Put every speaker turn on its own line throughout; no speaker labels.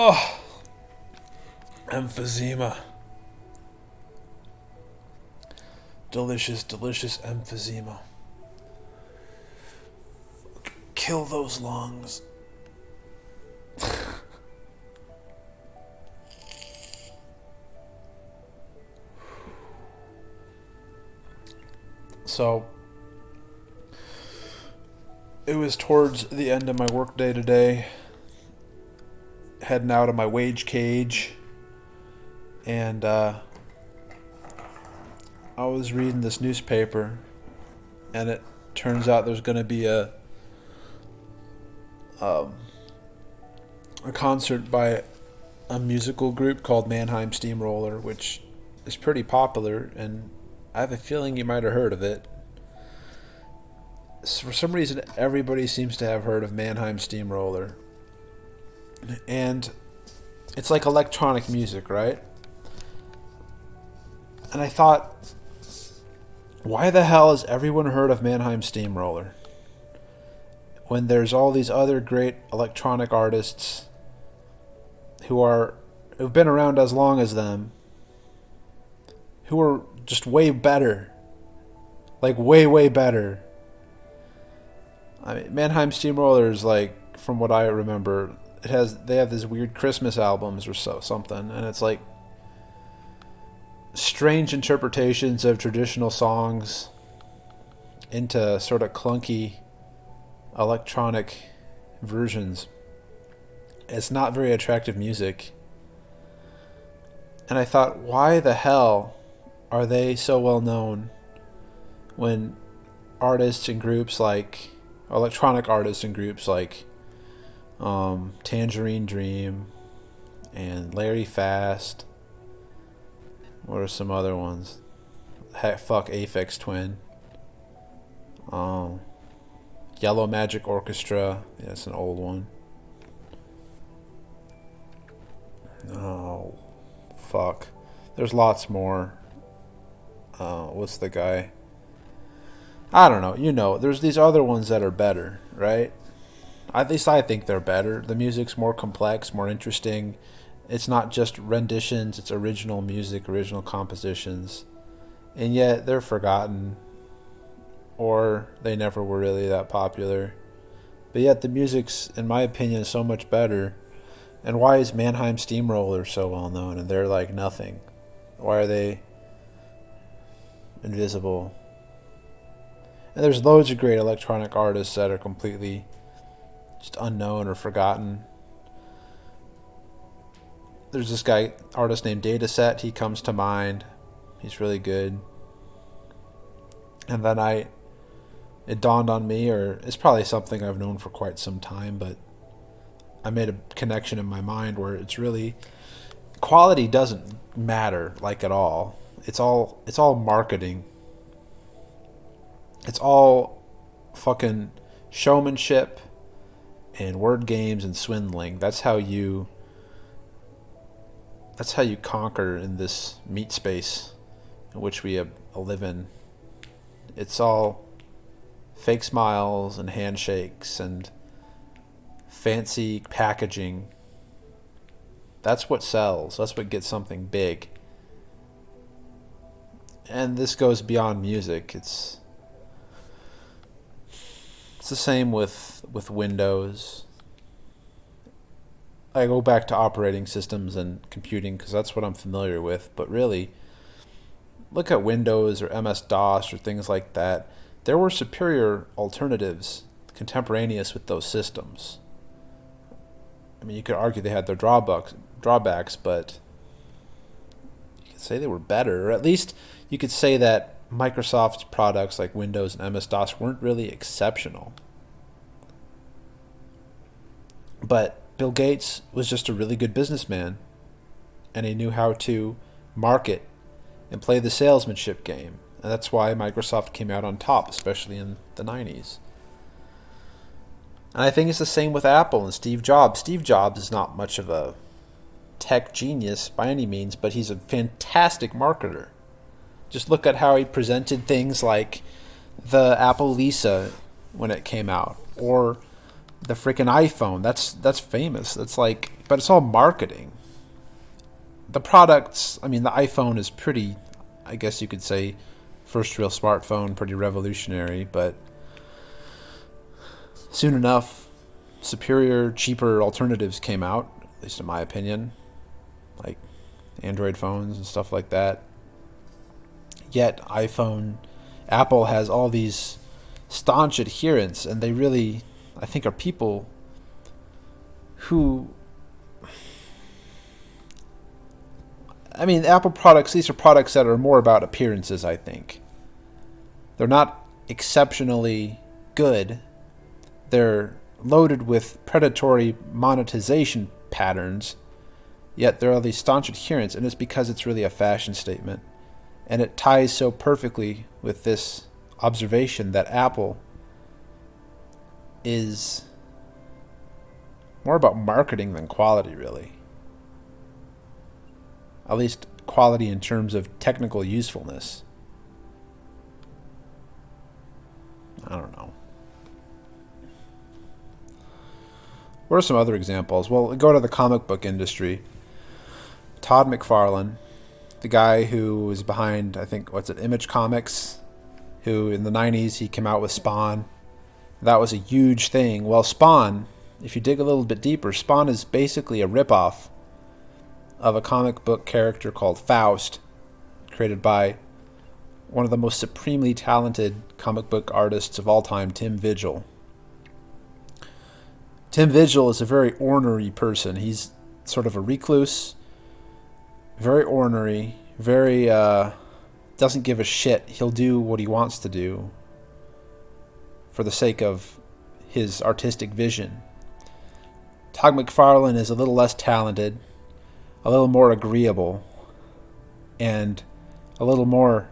Oh, emphysema. Delicious, delicious emphysema. Kill those lungs. So, it was towards the end of my workday today, heading out of my wage cage, and I was reading this newspaper, and it turns out there's going to be a concert by a musical group called Mannheim Steamroller, which is pretty popular, and I have a feeling you might have heard of it. For some reason, everybody seems to have heard of Mannheim Steamroller. And it's like electronic music, right? And I thought, why the hell has everyone heard of Mannheim Steamroller when there's all these other great electronic artists who've been around as long as them, who are just way better, like way better. I mean, Mannheim Steamroller is like, from what I remember, they have these weird Christmas albums or something, and it's like strange interpretations of traditional songs into sort of clunky electronic versions. It's not very attractive music. And I thought, why the hell are they so well known when artists and groups like electronic artists and groups like Tangerine Dream and Larry Fast? What are some other ones? Fuck, Aphex Twin. Yellow Magic Orchestra. Yeah, it's an old one. Oh, fuck. There's lots more. What's the guy? I don't know. There's these other ones that are better, right? At least I think they're better. The music's more complex, more interesting. It's not just renditions, it's original music, original compositions. And yet they're forgotten, or they never were really that popular. But yet the music's, in my opinion, so much better. And why is Mannheim Steamroller so well known and they're like nothing? Why are they invisible? And there's loads of great electronic artists that are completely just unknown or forgotten. There's this artist named Dataset. He comes to mind. He's really good. And then it dawned on me, or it's probably something I've known for quite some time, but I made a connection in my mind where it's really, quality doesn't matter like at all. It's all marketing. It's all fucking showmanship and word games and swindling. That's how you conquer in this meat space in which we live in. It's all fake smiles and handshakes and fancy packaging. That's what sells. That's what gets something big. And this goes beyond music. It's the same with Windows. I go back to operating systems and computing because that's what I'm familiar with. But really, look at Windows or MS-DOS or things like that. There were superior alternatives contemporaneous with those systems. I mean, you could argue they had their drawbacks, but you could say they were better. Or at least you could say that Microsoft's products like Windows and MS-DOS weren't really exceptional. But Bill Gates was just a really good businessman, and he knew how to market and play the salesmanship game. And that's why Microsoft came out on top, especially in the 90s. And I think it's the same with Apple and Steve Jobs. Steve Jobs is not much of a tech genius by any means, but he's a fantastic marketer. Just look at how he presented things like the Apple Lisa when it came out, or The freaking iPhone. That's famous. That's like, but it's all marketing. The products, I mean, the iPhone is pretty, I guess you could say, first real smartphone, pretty revolutionary, but soon enough, superior, cheaper alternatives came out, at least in my opinion, like Android phones and stuff like that. Yet Apple has all these staunch adherents, and they really, I think, are people who, I mean, Apple products, these are products that are more about appearances, I think. They're not exceptionally good. They're loaded with predatory monetization patterns, yet there are these staunch adherents, and it's because it's really a fashion statement. And it ties so perfectly with this observation that Apple is more about marketing than quality, really. At least quality in terms of technical usefulness. I don't know. What are some other examples? Well, go to the comic book industry. Todd McFarlane, the guy who was behind, I think, Image Comics, who in the 90s he came out with Spawn. That was a huge thing. Well, Spawn, if you dig a little bit deeper, Spawn is basically a ripoff of a comic book character called Faust, created by one of the most supremely talented comic book artists of all time, Tim Vigil. Tim Vigil is a very ornery person. He's sort of a recluse, very ornery, very doesn't give a shit. He'll do what he wants to do for the sake of his artistic vision. Todd McFarlane is a little less talented, a little more agreeable, and a little more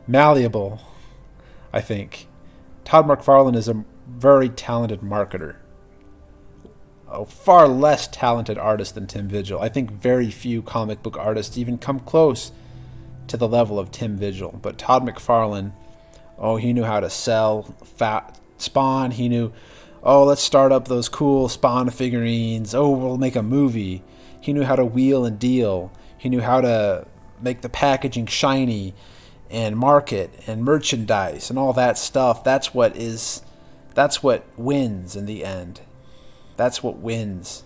malleable, I think. Todd McFarlane is a very talented marketer. A far less talented artist than Tim Vigil. I think very few comic book artists even come close to the level of Tim Vigil. But Todd McFarlane, he knew how to sell Spawn. He knew, let's start up those cool Spawn figurines. We'll make a movie. He knew how to wheel and deal. He knew how to make the packaging shiny and market and merchandise and all that stuff. That's what wins in the end. That's what wins.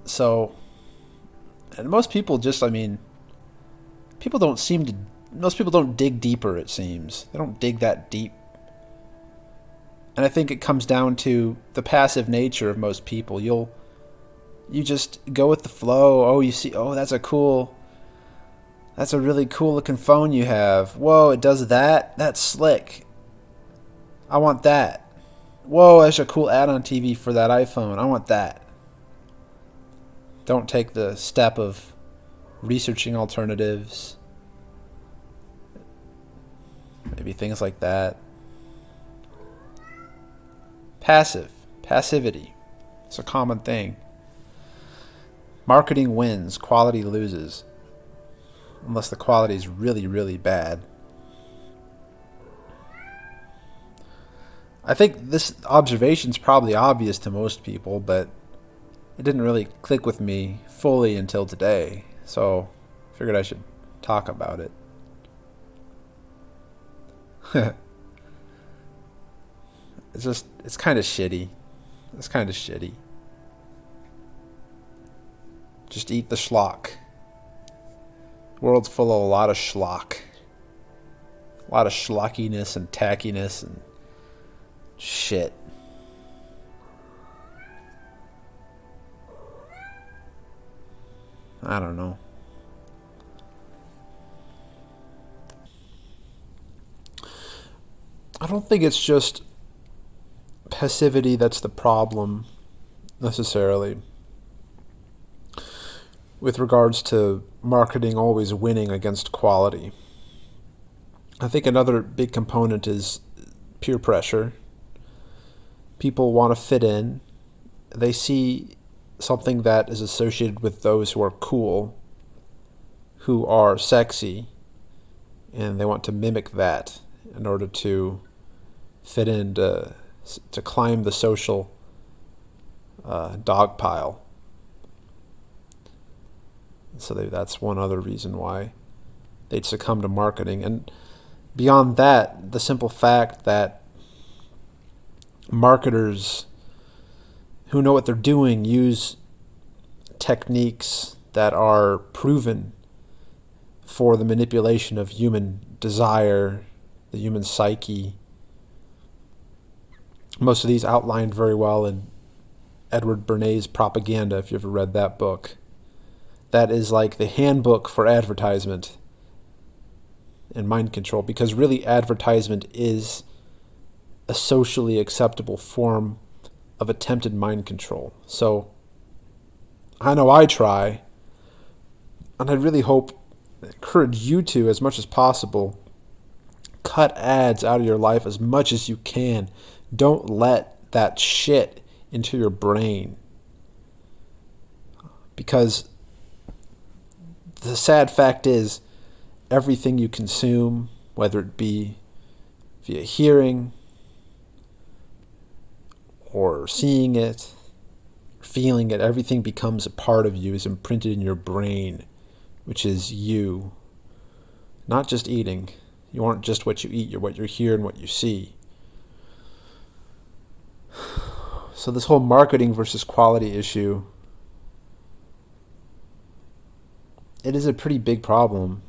So, and most people most people don't dig deeper, it seems. They don't dig that deep. And I think it comes down to the passive nature of most people. You just go with the flow. You see, that's a really cool looking phone you have. Whoa, it does that? That's slick. I want that. Whoa, there's a cool ad on TV for that iPhone. I want that. Don't take the step of researching alternatives. Maybe things like that. Passivity. It's a common thing. Marketing wins, quality loses. Unless the quality is really, really bad. I think this observation is probably obvious to most people, but it didn't really click with me fully until today. So I figured I should talk about it. It's kind of shitty. It's kind of shitty. Just eat the schlock. The world's full of a lot of schlock. A lot of schlockiness and tackiness and shit. I don't know. I don't think it's just passivity that's the problem, necessarily, with regards to marketing always winning against quality. I think another big component is peer pressure. People want to fit in. They see something that is associated with those who are cool, who are sexy, and they want to mimic that in order to fit in to climb the social dog pile. So that's one other reason why they'd succumb to marketing. And beyond that, the simple fact that marketers who know what they're doing use techniques that are proven for the manipulation of human desire, the human psyche. Most of these outlined very well in Edward Bernays' Propaganda, if you ever read that book. That is like the handbook for advertisement and mind control, because really advertisement is a socially acceptable form of attempted mind control. So I know I try, and I really hope, encourage you to, as much as possible, cut ads out of your life as much as you can. Don't let that shit into your brain. Because the sad fact is, everything you consume, whether it be via hearing or seeing it, feeling it, everything becomes a part of you, is imprinted in your brain, which is you. Not just eating. You aren't just what you eat, you're what you hear and what you see. So this whole marketing versus quality issue, it is a pretty big problem.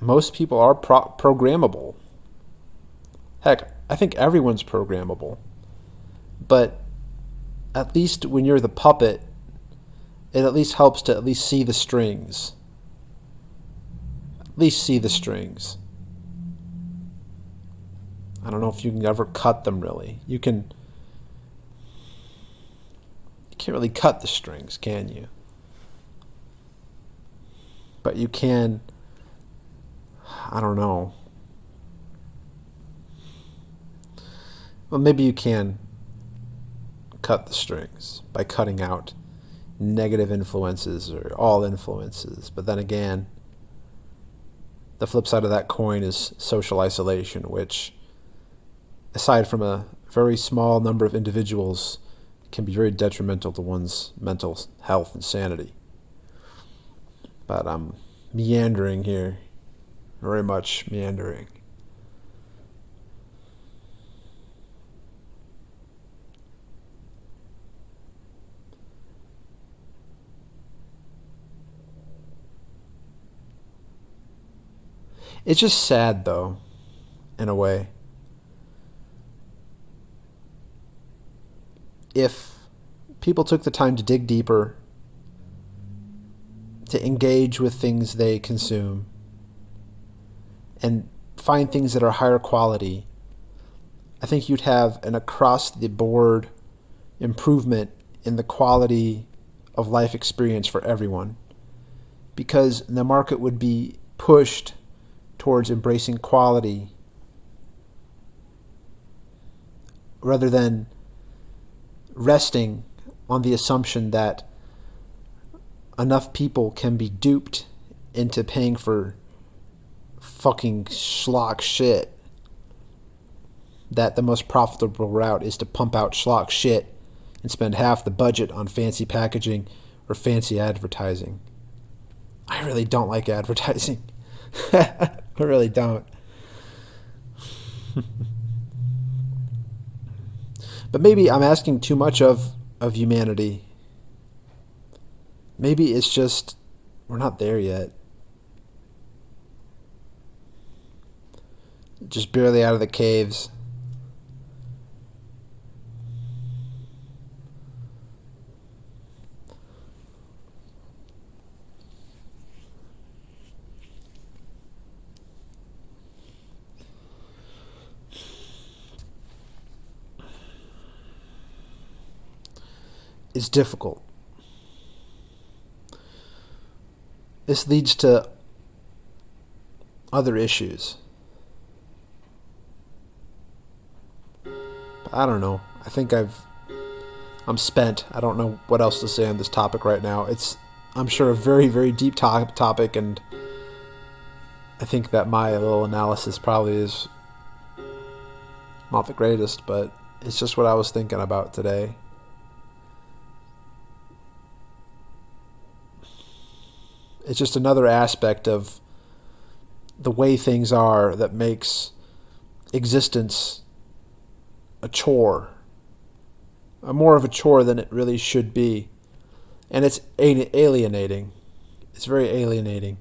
Most people are programmable. Heck, I think everyone's programmable. But at least when you're the puppet, it at least helps to at least see the strings. At least see the strings. I don't know if you can ever cut them, really. You can't really cut the strings, can you? But you can, I don't know. Well, maybe you can cut the strings by cutting out negative influences or all influences. But then again, the flip side of that coin is social isolation, which, aside from a very small number of individuals, can be very detrimental to one's mental health and sanity. But I'm meandering here, very much meandering. It's just sad, though, in a way. If people took the time to dig deeper, to engage with things they consume, and find things that are higher quality, I think you'd have an across-the-board improvement in the quality of life experience for everyone, because the market would be pushed towards embracing quality rather than resting on the assumption that enough people can be duped into paying for fucking schlock shit that the most profitable route is to pump out schlock shit and spend half the budget on fancy packaging or fancy advertising. I really don't like advertising. I really don't. But maybe I'm asking too much of humanity. Maybe it's just we're not there yet. Just barely out of the caves. It's difficult. This leads to other issues. I don't know. I think I'm spent. I don't know what else to say on this topic right now. It's, I'm sure, a very, very deep topic, and I think that my little analysis probably is not the greatest, but it's just what I was thinking about today. It's just another aspect of the way things are that makes existence a chore, more of a chore than it really should be. And it's alienating. It's very alienating.